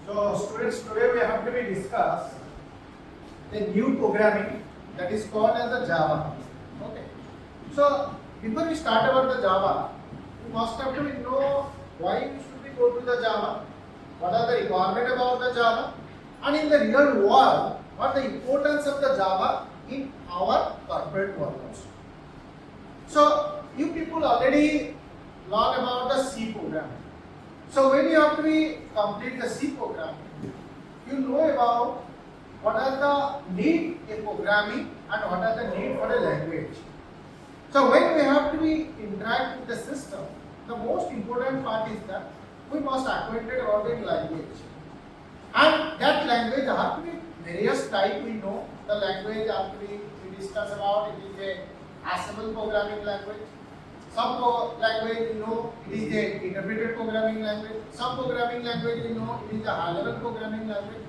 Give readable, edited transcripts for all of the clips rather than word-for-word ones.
So students, today we have to be discuss a new programming that is called as the Java. Okay. So before we start about the Java, we must have to know why we should be go to the Java, what are the requirement about the Java, and in the real world, what the importance of the Java in our corporate world also. So you people already learn about the C programming. So when you have to be complete the C program, you know about what are the need in programming and what are the need for a language. So when we have to be interact with the system, the most important part is that we must acquainted about the language. And that language have to be various type. We know the language have to be we discuss about it is a assemble programming language. Some language you know it is a interpreted programming language. Some programming language you know it is a high level programming language.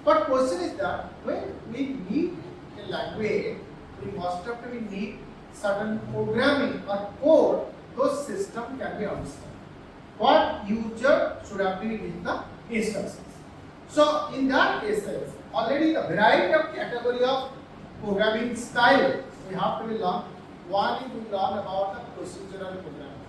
But question is that when we need a language, we must have to need certain programming or code those system can be understood. What user should have to be with the instructions. So in that cases, already the variety of category of programming style we have to be learn. One is we learn about the procedural programming.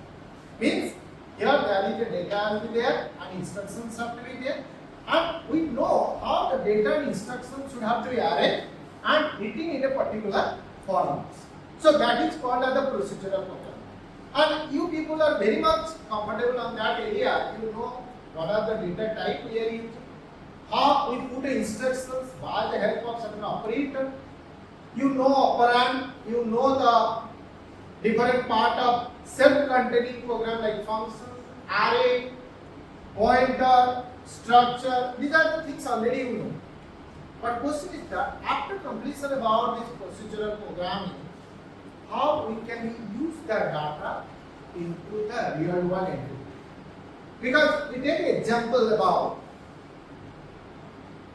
Means here there is a data will be there and instructions have to be there, and we know how the data and instructions should have to be arranged and written in a particular format. So that is called as the procedural programming. And you people are very much comfortable on that area. You know what are the data type we are using, how we put instructions by the help of certain operator. You know operand, you know the different part of self-containing program like function, array, pointer, structure. These are the things already you know. But question is that after completion about this procedural programming, how we can use the data into the real world entity. Because we take an example about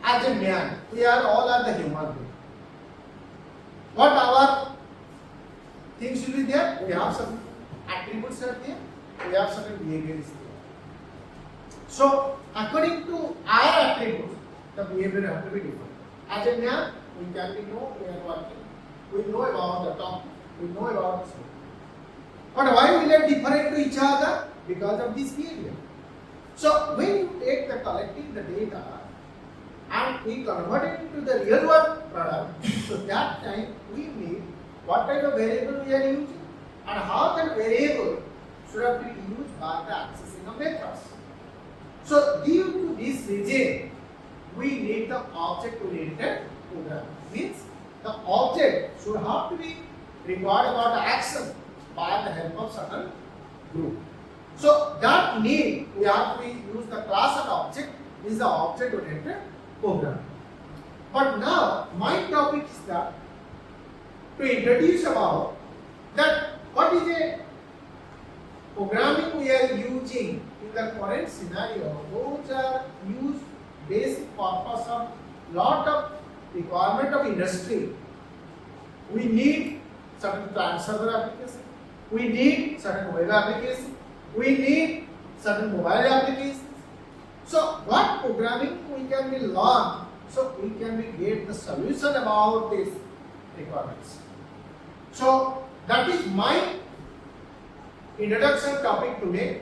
as a man, we are all are the human being. What our things should be there? We have some attributes are there, we have certain behaviors there. So according to our attributes, the behavior have to be different. As a man, we can be know we are working, we know about the topic, we know about the story. But why we are different to each other? Because of this behavior. So when you take the collecting the data and we convert it into the real world product, so that time we need what type of variable we are using and how that variable should have been used by the accessing of methods. So due to this reason, we need the object-oriented program. Means the object should have to be required about the action by the help of certain group. So that need we have to use the class and object is the object-oriented program. But now my topic is that to introduce about that what is a programming we are using in the current scenario. Those are used basic purpose of lot of requirement of industry. We need certain client server application, we need certain web application, we need certain mobile applications. So what programming we can be learn, so we can be get the solution about these requirements. So that is my introduction topic today,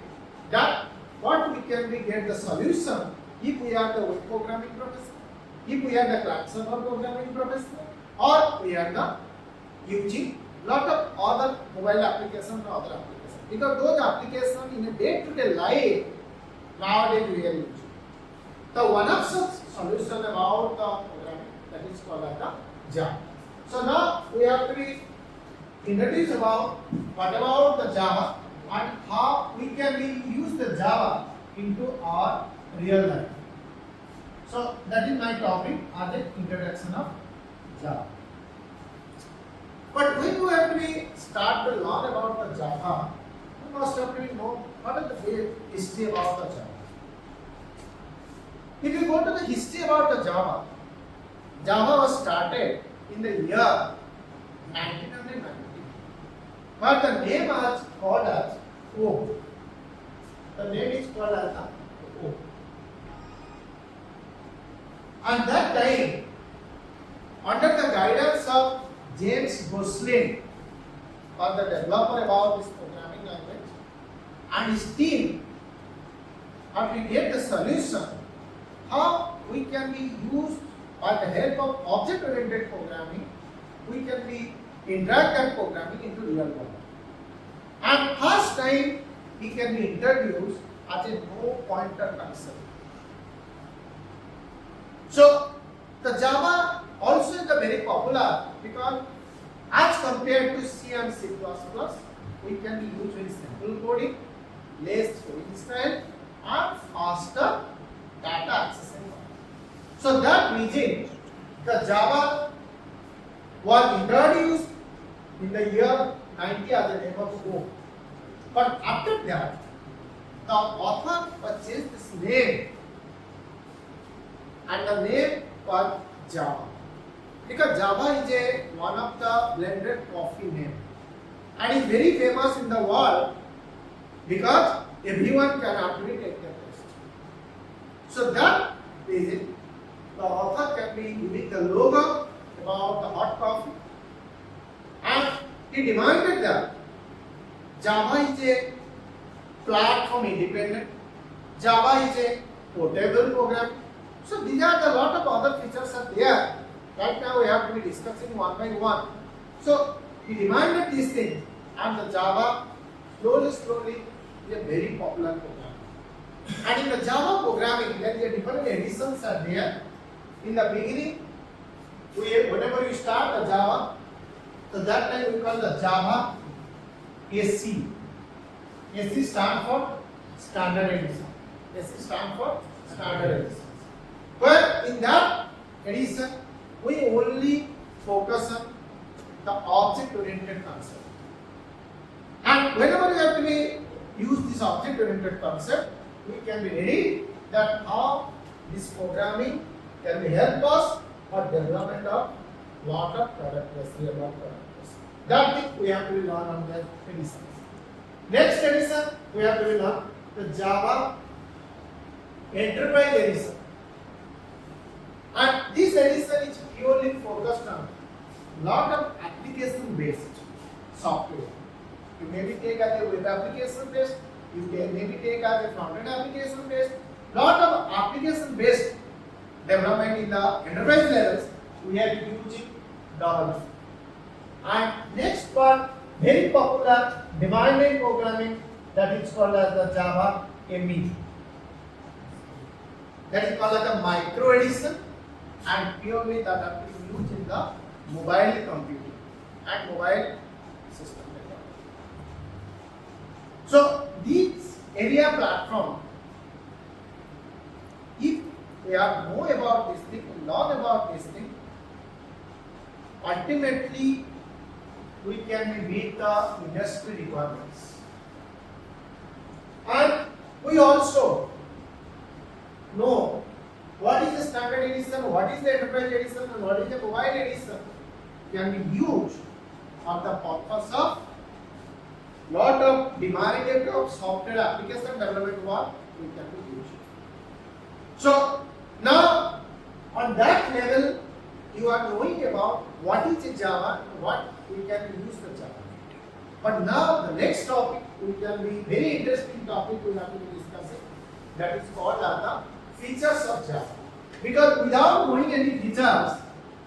that what we can be get the solution if we are the web programming professor, if we are the client server programming professor, or we are the using lot of other mobile applications or other applications. Because those applications in a day-to-day life nowadays we are using. The one of such solution about the programming that is called as the Java. So now we have to be introduce about what about the Java and how we can be use the Java into our real life. So that is my topic as the introduction of Java. But when you have to be start to learn about the Java, you must have to know what is the history about the Java. If you go to the history about the Java, Java was started in the year 1990. But the name is called as O. The name is called as O. And that time, under the guidance of James Gosling, or the developer about this programming language, and his team, and we get the solution how we can be used by the help of object-oriented programming, we can be interact that programming into real world. And first time he can be introduced as a no pointer concept. So the Java also is very popular because as compared to C and C++, we can be used very simple coding, less coding style, and faster data accessing. So that reason the Java was introduced in the year 90 as a name of Go. But after that, the author purchased this name and the name was Java. Because Java is one of the blended coffee name and is very famous in the world because everyone can actually take the test. So that reason the author can be using the logo about the hot coffee, and he demanded that Java is a platform independent, Java is a portable program. So these are the lot of other features are there. Right now we have to be discussing one by one. So he demanded these things, and the Java slowly is a very popular program. And in the Java programming, there are different editions are there. In the beginning, whenever you start the Java, so that time we call the Java SC. SC stands for Standard Edition. SC stands for Standard Edition. But in that edition, we only focus on the object-oriented concept. And whenever we have to use this object-oriented concept, we can be ready that how this programming can be help us for development of lot of products, real world products. That thing we have to learn on the editions. Next edition we have to learn the Java Enterprise Edition. And this edition is purely focused on lot of application based software. You maybe take as a web application based, you can maybe take as a front end application based, lot of application based development in the enterprise levels we are using Java. And next part, very popular demanding programming, that is called as the Java-ME. That is called as the micro edition, and purely that are to be used in the mobile computing and mobile system. So these area platform, if we are know about this thing, learn about this thing, ultimately we can meet the industry requirements. And we also know what is the standard edition, what is the enterprise edition, and what is the mobile edition can be used for the purpose of lot of demanding of software application development work we can be used. So now on that level you are knowing about what is a Java, what we can use the Java. But now the next topic we can be very interesting topic we have to be discussing, that is called as the features of Java. Because without knowing any features,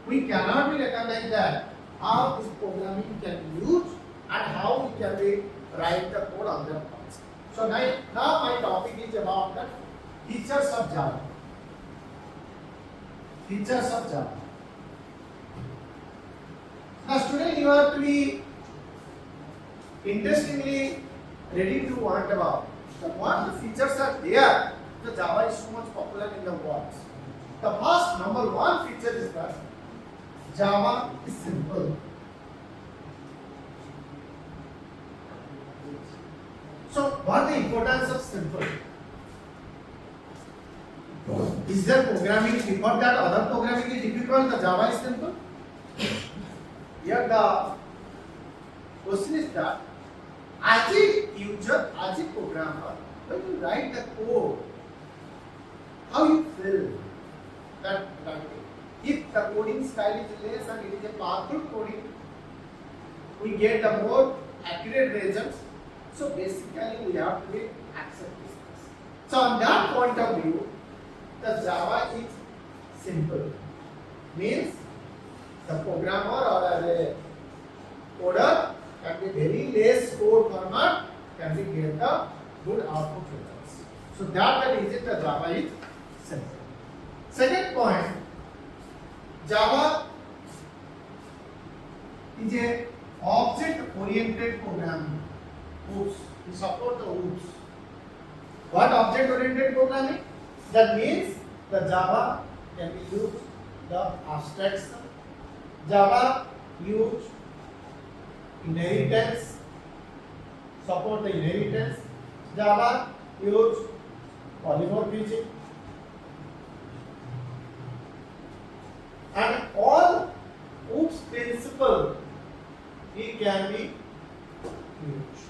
we cannot be recognize that how this programming can be used and how we can be write the code on that parts. So now my topic is about the features of Java. Features of Java. Now student, you have to be interestingly ready to want about what the features are there. The Java is so much popular in the world. The first number one feature is that Java is simple. So what is the importance of simple? Is there programming before that other programming is difficult, the Java is simple? Here the question is that as a user, as a programmer, when you write the code, how you feel that the coding style is less and it is a powerful coding, we get the more accurate results. So basically we have to be accept this. So on that point of view, the Java is simple. Means the programmer or a coder can be very less code format, can be get the good output results. So that the reason the Java is simple. Second point, Java is a object-oriented programming. OOPS. We support the OOPS. What object-oriented programming? That means the Java can be used the abstraction. Java use inheritance, support the inheritance. Java use polymorphism. And all OOPS principle it can be used.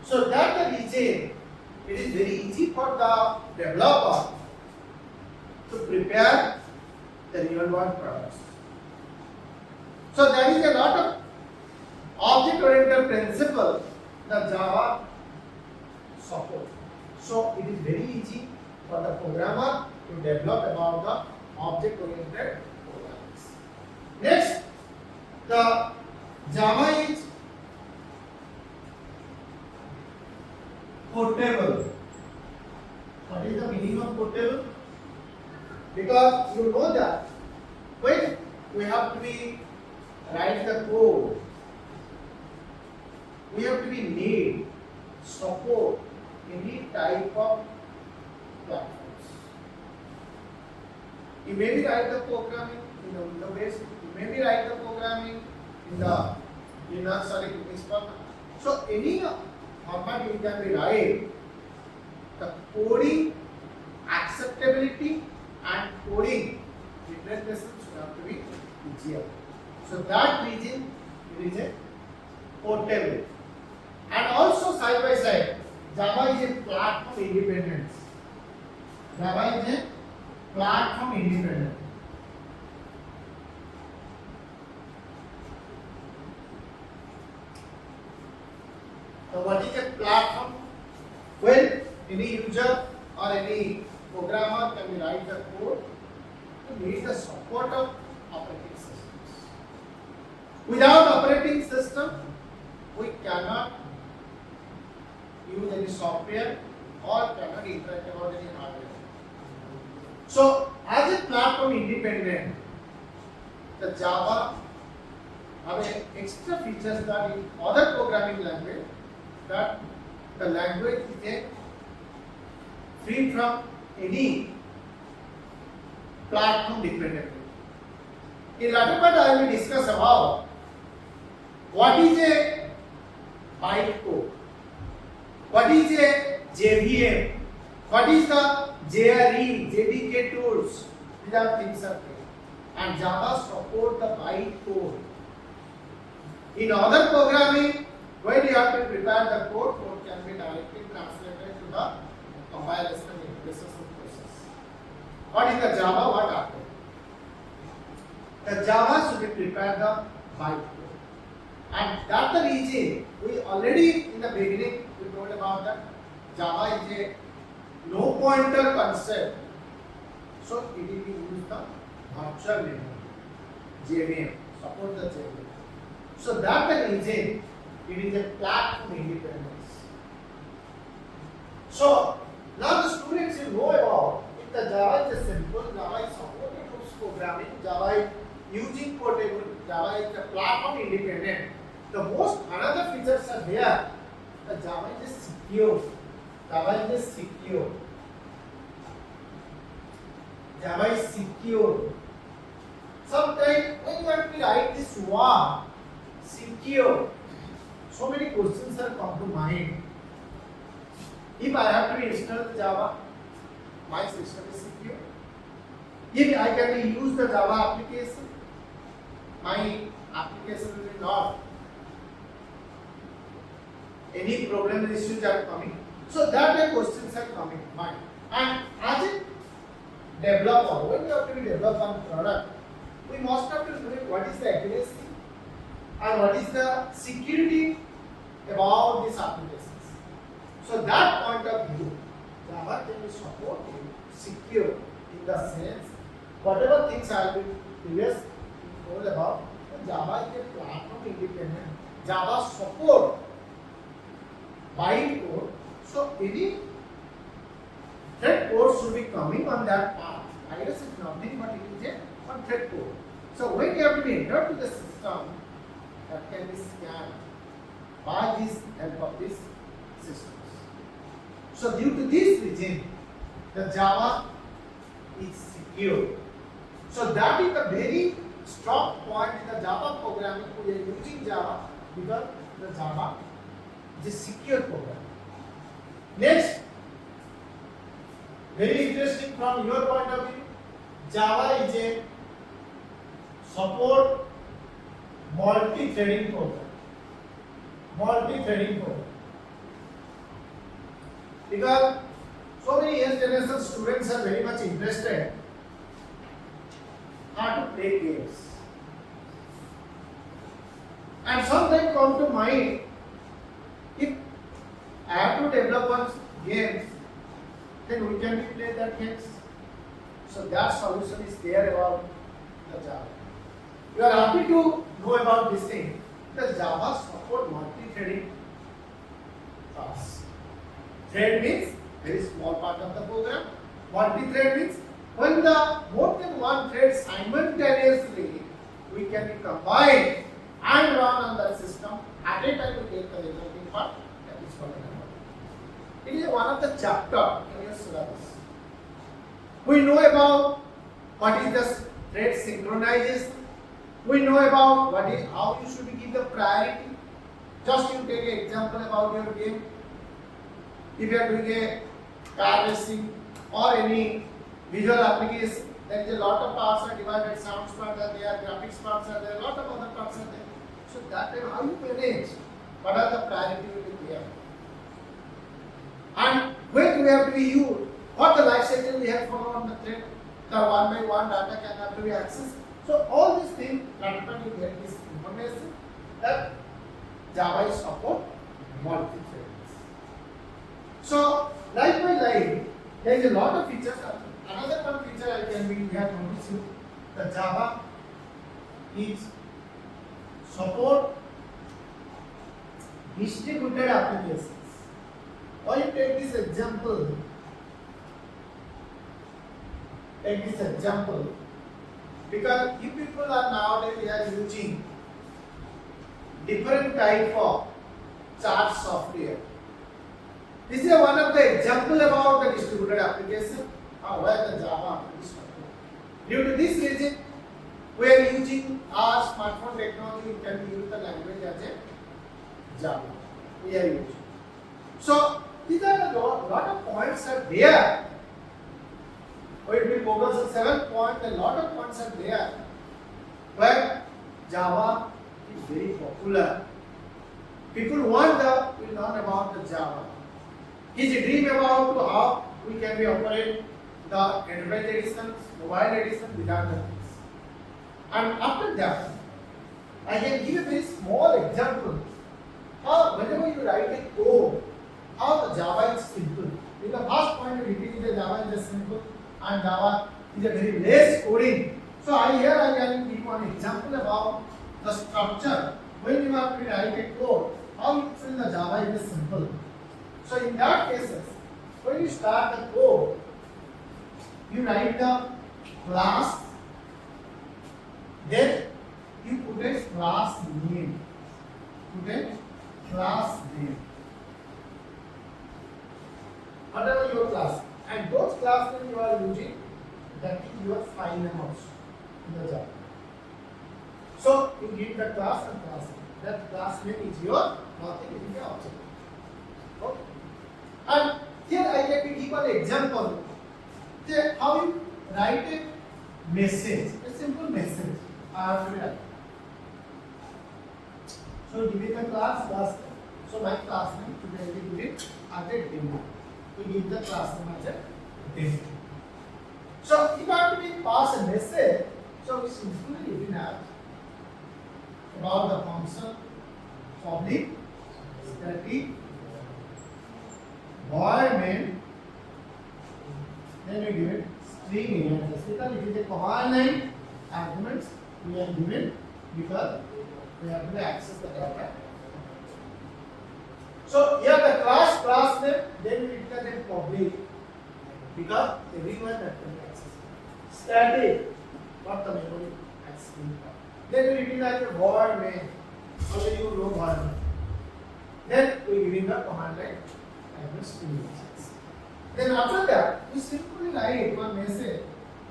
So that the reason it is very easy for the developer to prepare the real world products. So there is a lot of object-oriented principle that Java support. So it is very easy for the programmer to develop about the object-oriented programs. Next, the Java is portable. What is the meaning of portable? Because you know that when we have to be write the code, we have to be need support any type of platforms. You may be write the programming in the Windows based, you may be write the programming in the Linux or Unix. So any format you can be write, the coding acceptability and coding representations have to be easier. So that reason it is a portable. And also side by side, Java is a platform independence. Java is a platform independent. So what is a platform? Well, any user or any programmer can write the code to need the support of operating systems. Without operating system, we cannot use any software or cannot interact about any hardware. So, as a platform independent, the Java have extra features that in other programming language, that the language is free from any platform dependency. In latter part, I will discuss about what is a bytecode, what is a JVM, what is the JRE, JDK tools. These are things are there. And Java support the bytecode. In other programming, when you have to prepare the code, code can be directly translated to the compilation and processing process. What is the Java? What happened? The Java should be prepared the bytecode. And that's the reason we already in the beginning we told about that Java is a no pointer concept. So it will be used the virtual memory, JVM, support the JVM. So that's the reason it is a platform independence. So now the students will know about if the Java is a simple, Java is supported to programming, Java is using portable, Java is a platform independent. The most another features are there. The Java is secure. Java is secure. Java is secure. Sometimes when you have to write this word, secure, so many questions are come to mind. If I have to install Java, my system is secure. If I can use the Java application, my application will not. Any problem issues are coming. So that the questions are coming. Fine. And as a developer, when you have to develop one product, we must have to know what is the accuracy and what is the security about these applications. So that point of view, Java can be supported, secure in the sense whatever things I will previously told about. Java is a platform independent. Java support bytecode. So any thread code should be coming on that path. NIIS is nothing but it is a one thread code. So when you have to be entered to the system, that can be scanned by this help of these systems. So due to this reason, the Java is secure. So that is the very strong point in the Java programming. We are using Java because the Java is a secure program. Next, very interesting from your point of view, Java is a support multi-threading program. Multi-threading program. Because so many young generation students are very much interested how to play games. And sometimes come to mind, if I have to develop one games, then we can play that games. So that solution is there about the Java. You are happy to know about this thing because Java support multi-threading tasks. Thread means very small part of the program. Multi-thread means when the more than one thread simultaneously we can be combined and run on the system at a time we take the resulting part that is called a. It is one of the chapter in your syllabus. We know about what is the thread synchronization. We know about what is how you should give the priority. Just you take an example about your game. If you are doing a car racing or any visual application, there is a lot of parts are divided, sounds parts are there, graphics parts are there, a lot of other parts are there. So that time how you manage, what are the priority will be there. And when we have to be used, what the life cycle we have follow on the thread, the one by one data can have to be accessed. So all these things, that you get this information that Java is support multi-thread. So line by line, there is a lot of features. Another one feature I can be we have noticed you, the Java is support distributed applications. Or you take this example. Because you people are nowadays they are using different type of chart software. This is one of the example about the distributed application where the Java is supported. Due to this reason, we are using our smartphone technology. We can use the language as a Java. We are using. So these are a lot of points are there. We will focus on 7 points. A lot of points are there where Java is very popular. People want to learn about the Java. His dream about how we can be operate the enterprise edition, mobile edition without the things. And after that, I can give a very small example. How whenever you write a code, how the Java is simple. In the first point, we repeat the Java is simple and Java is a very less coding. So I can give one example about the structure. When you have to write a code, how you fill the Java is simple. So in that cases, when you start the code, you write the class, then you put a class name. Whatever your class, and those class name you are using, that is your file name also in the Java. So you give the class and class name. That class name is your nothing in the object. Okay. And here I can give an example. How you write a message, a simple message. So give it a class name. So my class name today we give it as a demo. We give the class name as a demo. So pass a message, so we simply written as about the function public static void main, then we give it string answers. Because it is a command line arguments we are given because we have to access the data. So here the class name, then we return it public because everyone that can access. Static, not the memory accessing. Then we return as a void main. Also you know void main. Then we give in the command line and string. Then after that, we simply write one message.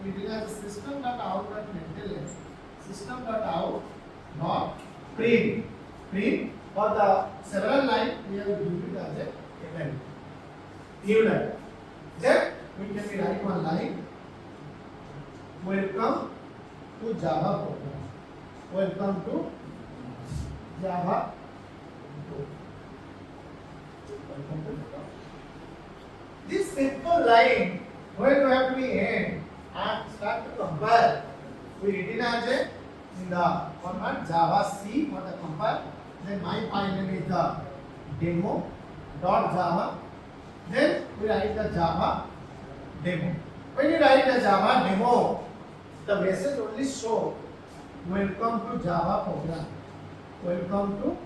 We return as a system.out.println. System.out.print. Print for the several lines we have given it as a event. New line. Then we can write one line. Welcome to Java program. Welcome to Java. Welcome to Java. This simple line, when we have to be end and start to compile, we written as a in the format Java-C for the compile. Then my file name is the demo.java. Then we write the Java demo. When you write the Java demo, the message only show welcome to Java program. Welcome to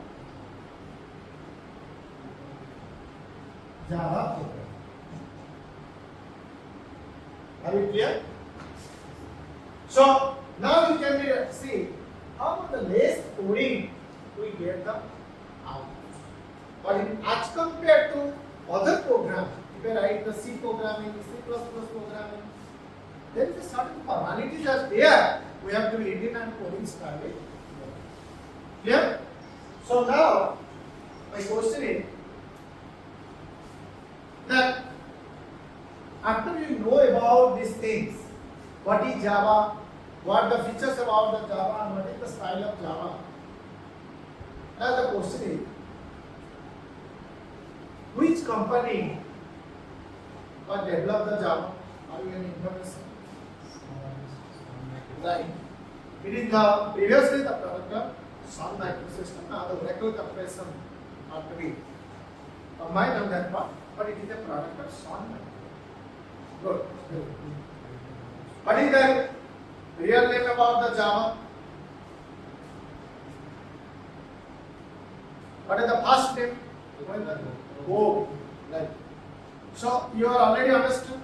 Java program. Are you clear? So now you can see how the less coding we get the output. But as compared to other programs, if I write the C programming, C++ programming, there is a certain formalities are there. We have to be written and coding started. Clear? So now my question is that after you know about these things, what is Java, what the features about the Java, and what is the style of Java. Now the question is, which company or developed the Java? Are you any information? Right. It is the previously the Pravakar Sun microsystem. Now the Oracle comparison are to be combined on that part, but it is a product of Sun microsystem. Good. What is the real name about the Java? What is the first name? Go. Right. So you are already understood.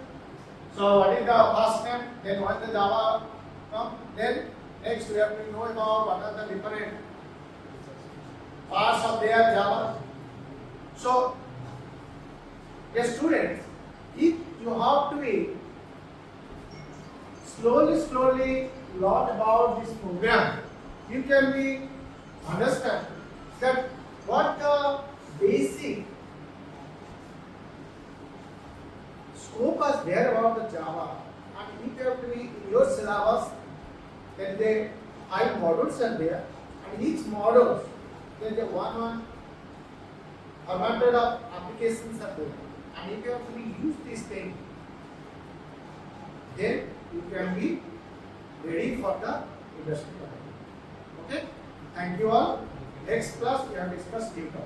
So what is the first name? Then what is the Java come? Then next we have to know about what are the different parts of their Java. So, yes, students, if you have to be slowly learn about this program, you can be understand that what the basic scope is there about the Java, and if you have to be in your syllabus, then the 5 modules are there, and each module there is a one formatted of applications are there, and if you have to be use this thing, then you can be ready for the industry. Okay, thank you all. Next class we have discussed data.